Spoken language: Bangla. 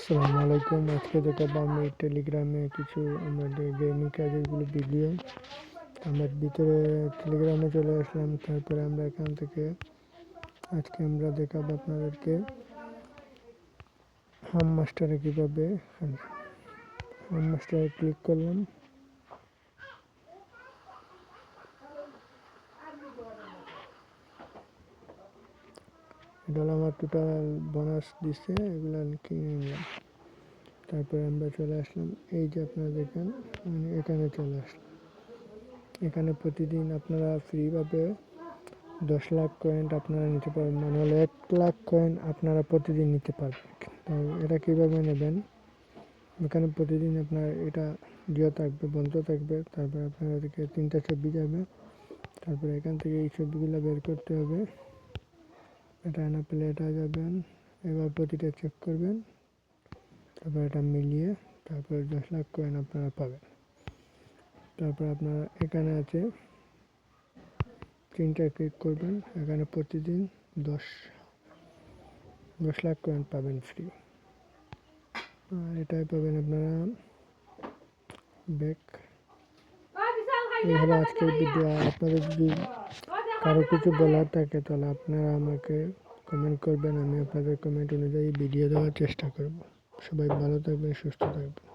আসসালামু আলাইকুম। আজকে দেখাবো আমি টেলিগ্রামে কিছু আমাদের গেমিং কাজেরগুলো ভিডিও। আমরা ভিতরে টেলিগ্রামে চলে আসলাম। তারপরে আমরা এখান থেকে আজকে আমরা দেখাবো আপনাদেরকে হোম মাস্টারে কীভাবে হোম মাস্টারে ক্লিক করলাম। এটা হলো আমার টোটাল বোনাস দিচ্ছে, এগুলো কিনে নিলাম। তারপরে আমরা চলে আসলাম, এই যে আপনারা দেখেন এখানে চলে আসলাম। এখানে প্রতিদিন আপনারা ফ্রিভাবে 10 লাখ কয়েন আপনারা নিতে পারবেন, মানে হলো 1 লাখ কয়েন আপনারা প্রতিদিন নিতে পারবেন। তো এটা কীভাবে নেবেন, এখানে প্রতিদিন আপনার এটা জিও থাকবে, বন্ধ থাকবে। তারপরে আপনাদেরকে 3টা ছবি যাবে, তারপরে এখান থেকে এই ছবিগুলো বের করতে হবে। এটা না পেলে এটা যাবেন, এবার প্রতিটা চেক করবেন, তারপর এটা মিলিয়ে তারপরে 10 লাখ কয়েন আপনারা পাবেন। তারপর আপনারা এখানে আছে 3টা ক্লিক করবেন, এখানে প্রতিদিন 10 লাখ কয়েন পাবেন ফ্রি। এটাই পাবেন আপনারা ব্যাক। এই হলো আজকের ভিডিও। আপনাদের যদি কারো কিছু বলার থাকে তাহলে আপনারা আমাকে কমেন্ট করবেন, আমি আপনাদের কমেন্ট অনুযায়ী ভিডিও দেওয়ার চেষ্টা করব। সবাই ভালো থাকবেন, সুস্থ থাকবেন।